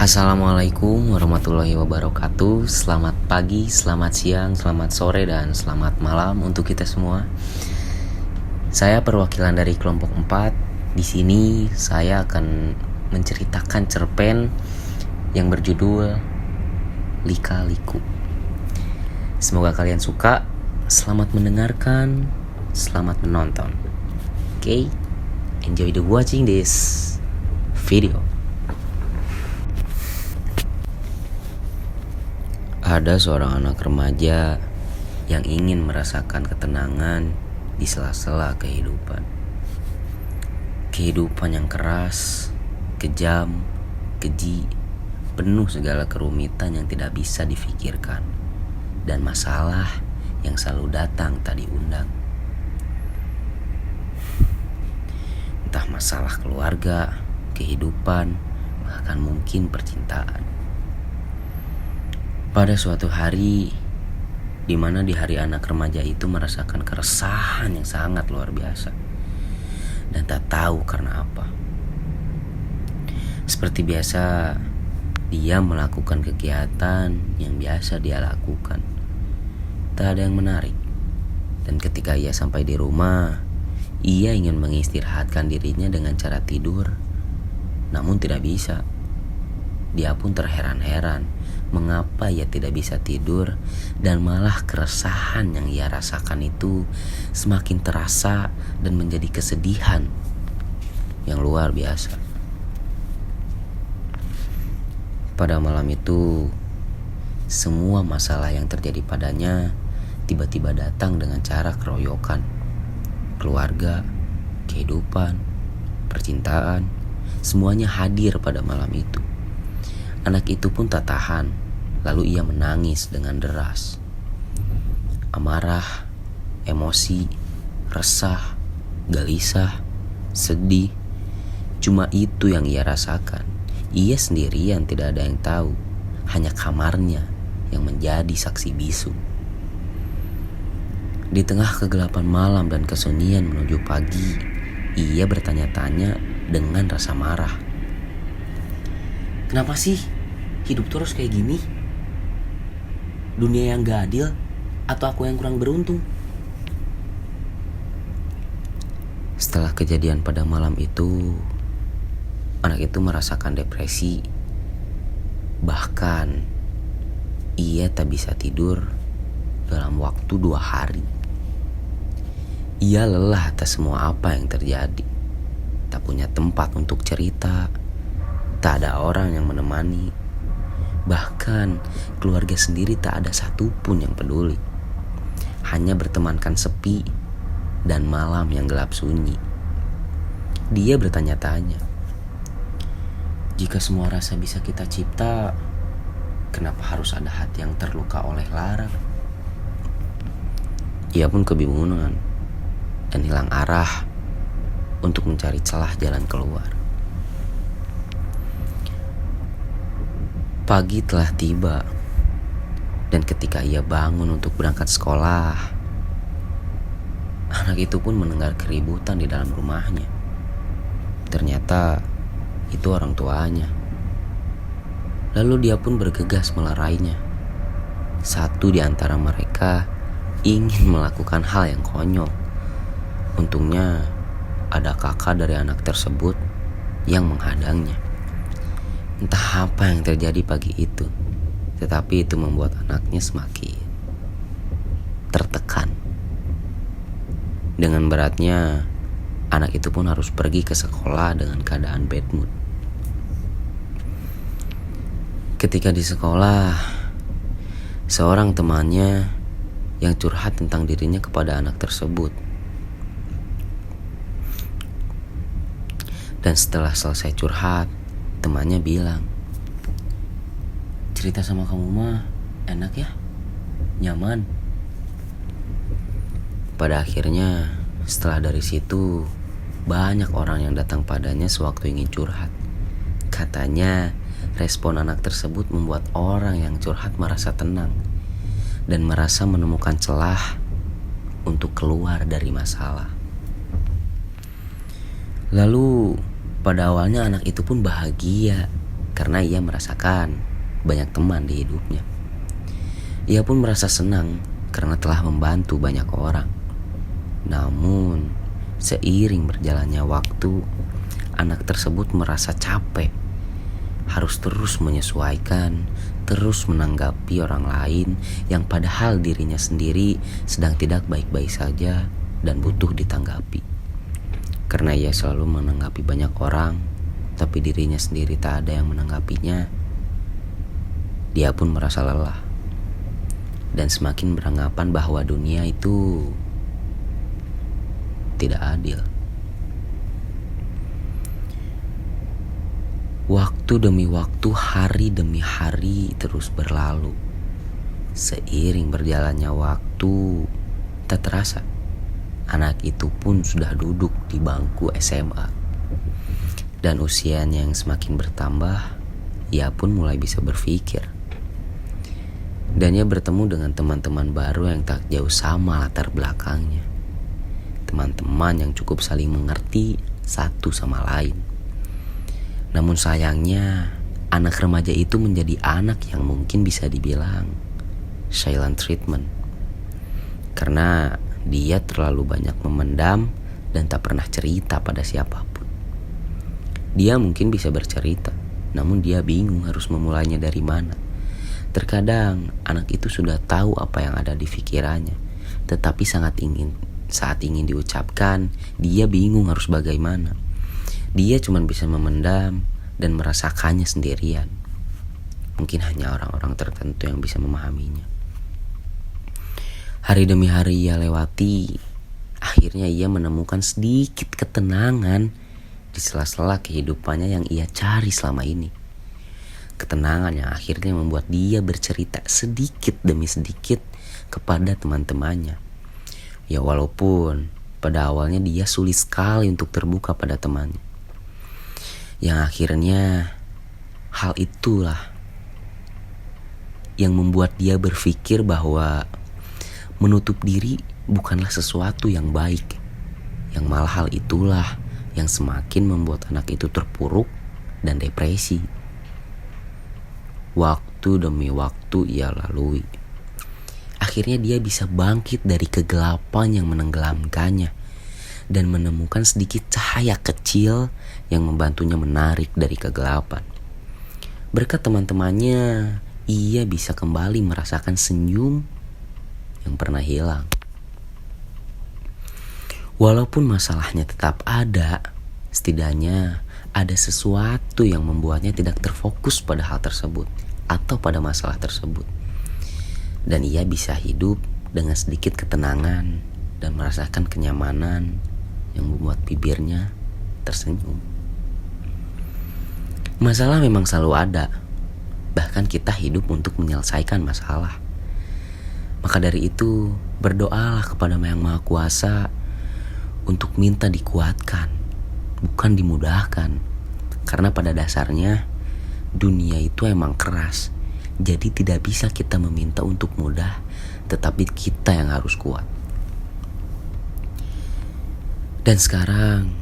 Assalamualaikum warahmatullahi wabarakatuh. Selamat pagi, selamat siang, selamat sore, dan selamat malam untuk kita semua. Saya perwakilan dari kelompok 4. Di sini saya akan menceritakan cerpen yang berjudul Lika-Liku. Semoga kalian suka. Selamat mendengarkan, selamat menonton. Okay, enjoy the watching this video. Ada seorang anak remaja yang ingin merasakan ketenangan di sela-sela kehidupan. Kehidupan yang keras, kejam, keji, penuh segala kerumitan yang tidak bisa difikirkan, dan masalah yang selalu datang tak diundang. Entah masalah keluarga, kehidupan, bahkan mungkin percintaan. Pada suatu hari, di mana di hari anak remaja itu merasakan keresahan yang sangat luar biasa dan tak tahu karena apa. Seperti biasa, dia melakukan kegiatan yang biasa dia lakukan. Tak ada yang menarik. Dan ketika ia sampai di rumah, ia ingin mengistirahatkan dirinya dengan cara tidur, namun tidak bisa. Dia pun terheran-heran mengapa ia tidak bisa tidur, dan malah keresahan yang ia rasakan itu semakin terasa dan menjadi kesedihan yang luar biasa. Pada malam itu, semua masalah yang terjadi padanya tiba-tiba datang dengan cara keroyokan. Keluarga, kehidupan, percintaan, semuanya hadir pada malam itu. Anak itu pun tak tahan, lalu ia menangis dengan deras. Amarah, emosi, resah, gelisah, sedih, cuma itu yang ia rasakan. Ia sendirian, tidak ada yang tahu, hanya kamarnya yang menjadi saksi bisu. Di tengah kegelapan malam dan kesunyian menuju pagi, ia bertanya-tanya dengan rasa marah. Kenapa sih hidup terus kayak gini? Dunia yang gak adil atau aku yang kurang beruntung? Setelah kejadian pada malam itu, anak itu merasakan depresi. Bahkan ia tak bisa tidur dalam waktu 2 hari. Ia lelah atas semua apa yang terjadi. Tak punya tempat untuk cerita. Tak ada orang yang menemani. Bahkan keluarga sendiri tak ada satupun yang peduli. Hanya bertemankan sepi dan malam yang gelap sunyi. Dia bertanya-tanya, jika semua rasa bisa kita cipta, kenapa harus ada hati yang terluka oleh lara? Ia pun kebingungan dan hilang arah untuk mencari celah jalan keluar. Pagi telah tiba, dan ketika ia bangun untuk berangkat sekolah, anak itu pun mendengar keributan di dalam rumahnya. Ternyata itu orang tuanya. Lalu dia pun bergegas melarainya. Satu di antara mereka ingin melakukan hal yang konyol. Untungnya ada kakak dari anak tersebut yang menghadangnya. Entah apa yang terjadi pagi itu, tetapi itu membuat anaknya semakin tertekan. Dengan beratnya, anak itu pun harus pergi ke sekolah dengan keadaan bad mood. Ketika di sekolah, seorang temannya yang curhat tentang dirinya kepada anak tersebut. Dan setelah selesai curhat, temannya bilang, cerita sama kamu mah enak ya, nyaman. Pada akhirnya, setelah dari situ, banyak orang yang datang padanya sewaktu ingin curhat. Katanya, respon anak tersebut membuat orang yang curhat merasa tenang dan merasa menemukan celah untuk keluar dari masalah. Lalu pada awalnya anak itu pun bahagia karena ia merasakan banyak teman di hidupnya. Ia pun merasa senang karena telah membantu banyak orang. Namun, seiring berjalannya waktu, anak tersebut merasa capek, harus terus menyesuaikan, terus menanggapi orang lain yang padahal dirinya sendiri sedang tidak baik-baik saja dan butuh ditanggapi. Karena ia selalu menanggapi banyak orang, tapi dirinya sendiri tak ada yang menanggapinya, dia pun merasa lelah dan semakin beranggapan bahwa dunia itu tidak adil. Waktu demi waktu, hari demi hari terus berlalu. Seiring berjalannya waktu, tak terasa anak itu pun sudah duduk di bangku SMA. Dan usianya yang semakin bertambah, ia pun mulai bisa berpikir. Dan ia bertemu dengan teman-teman baru yang tak jauh sama latar belakangnya. Teman-teman yang cukup saling mengerti satu sama lain. Namun sayangnya, anak remaja itu menjadi anak yang mungkin bisa dibilang silent treatment. Karena dia terlalu banyak memendam dan tak pernah cerita pada siapapun. Dia mungkin bisa bercerita, namun dia bingung harus memulainya dari mana. Terkadang anak itu sudah tahu apa yang ada di pikirannya, tetapi saat ingin diucapkan, dia bingung harus bagaimana. Dia cuma bisa memendam dan merasakannya sendirian. Mungkin hanya orang-orang tertentu yang bisa memahaminya. Hari demi hari ia lewati. Akhirnya ia menemukan sedikit ketenangan di sela-sela kehidupannya yang ia cari selama ini. Ketenangan yang akhirnya membuat dia bercerita sedikit demi sedikit kepada teman-temannya. Ya walaupun pada awalnya dia sulit sekali untuk terbuka pada temannya. Yang akhirnya hal itulah yang membuat dia berpikir bahwa menutup diri bukanlah sesuatu yang baik. Yang malah hal itulah yang semakin membuat anak itu terpuruk dan depresi. Waktu demi waktu ia lalui. Akhirnya dia bisa bangkit dari kegelapan yang menenggelamkannya dan menemukan sedikit cahaya kecil yang membantunya menarik dari kegelapan. Berkat teman-temannya, ia bisa kembali merasakan senyum yang pernah hilang. Walaupun masalahnya tetap ada, setidaknya ada sesuatu yang membuatnya tidak terfokus pada hal tersebut atau pada masalah tersebut. Dan ia bisa hidup dengan sedikit ketenangan dan merasakan kenyamanan yang membuat bibirnya tersenyum. Masalah memang selalu ada. Bahkan kita hidup untuk menyelesaikan masalah. Maka dari itu, berdoalah kepada Yang Maha Kuasa untuk minta dikuatkan, bukan dimudahkan. Karena pada dasarnya dunia itu emang keras. Jadi tidak bisa kita meminta untuk mudah, tetapi kita yang harus kuat. Dan sekarang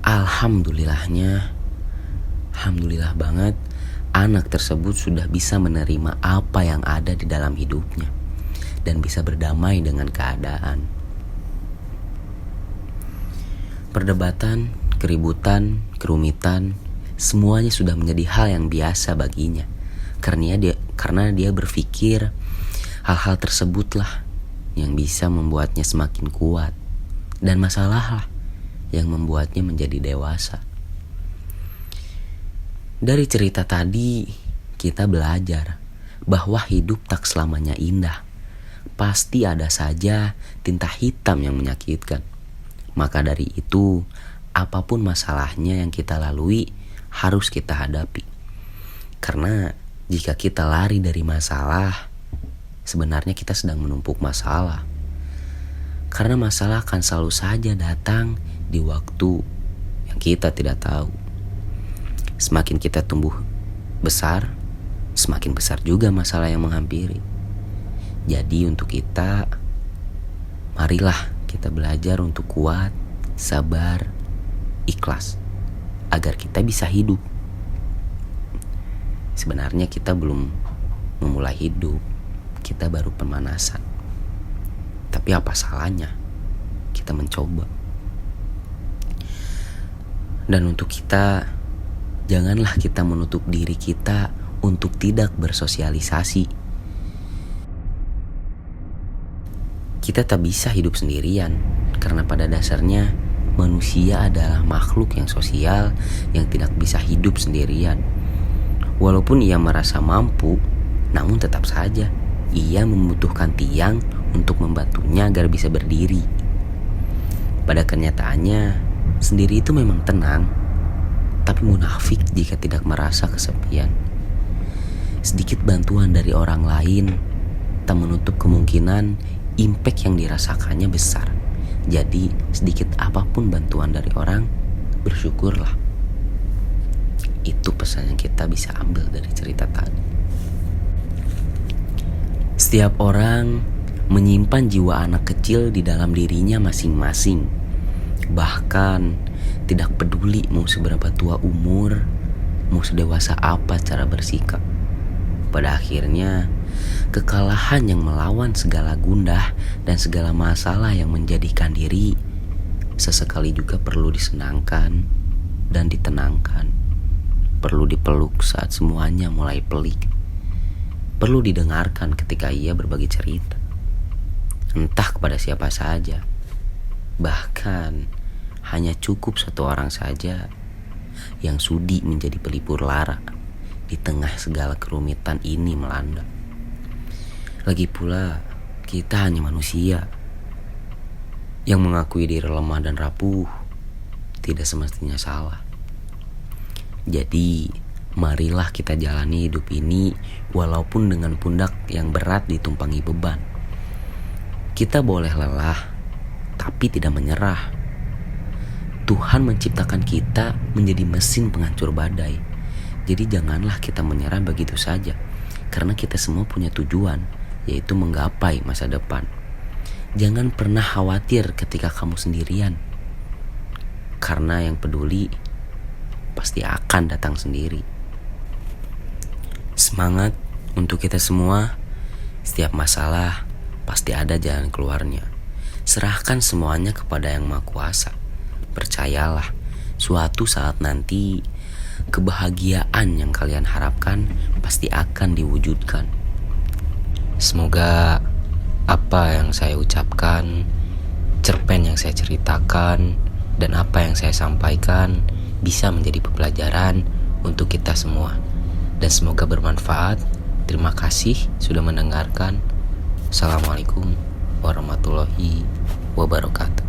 alhamdulillah banget, anak tersebut sudah bisa menerima apa yang ada di dalam hidupnya dan bisa berdamai dengan keadaan. Perdebatan, keributan, kerumitan, semuanya sudah menjadi hal yang biasa baginya. Karena dia berpikir hal-hal tersebutlah yang bisa membuatnya semakin kuat, dan masalahlah yang membuatnya menjadi dewasa. Dari cerita tadi, kita belajar bahwa hidup tak selamanya indah. Pasti ada saja tinta hitam yang menyakitkan. Maka dari itu, apapun masalahnya yang kita lalui, harus kita hadapi. Karena jika kita lari dari masalah, sebenarnya kita sedang menumpuk masalah. Karena masalah akan selalu saja datang di waktu yang kita tidak tahu. Semakin kita tumbuh besar, semakin besar juga masalah yang menghampiri. Jadi untuk kita, marilah kita belajar untuk kuat, sabar, ikhlas, agar kita bisa hidup. sebenarnya kita belum memulai hidup, kita baru pemanasan. Tapi apa salahnya kita mencoba? Dan untuk kita, janganlah kita menutup diri kita untuk tidak bersosialisasi. Kita tak bisa hidup sendirian, karena pada dasarnya manusia adalah makhluk yang sosial yang tidak bisa hidup sendirian. Walaupun ia merasa mampu, namun tetap saja ia membutuhkan tiang untuk membantunya agar bisa berdiri. Pada kenyataannya, sendiri itu memang tenang, tapi munafik jika tidak merasa kesepian. Sedikit bantuan dari orang lain tak menutup kemungkinan impact yang dirasakannya besar. Jadi sedikit apapun bantuan dari orang, bersyukurlah. Itu pesan yang kita bisa ambil dari cerita tadi. Setiap orang menyimpan jiwa anak kecil di dalam dirinya masing-masing. Bahkan tidak peduli mau seberapa tua umur, mau sedewasa apa cara bersikap. Pada akhirnya, kekalahan yang melawan segala gundah dan segala masalah yang menjadikan diri sesekali juga perlu disenangkan dan ditenangkan. Perlu dipeluk saat semuanya mulai pelik. Perlu didengarkan ketika ia berbagi cerita, entah kepada siapa saja. Bahkan hanya cukup satu orang saja yang sudi menjadi pelipur lara di tengah segala kerumitan ini melanda. Lagi pula, kita hanya manusia yang mengakui diri lemah dan rapuh tidak semestinya salah. Jadi, marilah kita jalani hidup ini walaupun dengan pundak yang berat ditumpangi beban. Kita boleh lelah, tapi tidak menyerah. Tuhan menciptakan kita menjadi mesin penghancur badai. Jadi janganlah kita menyerah begitu saja, karena kita semua punya tujuan, yaitu menggapai masa depan. Jangan pernah khawatir ketika kamu sendirian, karena yang peduli pasti akan datang sendiri. Semangat untuk kita semua. Setiap masalah pasti ada jalan keluarnya. Serahkan semuanya kepada Yang Maha Kuasa. Percayalah, suatu saat nanti kebahagiaan yang kalian harapkan pasti akan diwujudkan. Semoga apa yang saya ucapkan, cerpen yang saya ceritakan, dan apa yang saya sampaikan bisa menjadi pembelajaran untuk kita semua. Dan semoga bermanfaat. Terima kasih sudah mendengarkan. Assalamualaikum warahmatullahi wabarakatuh.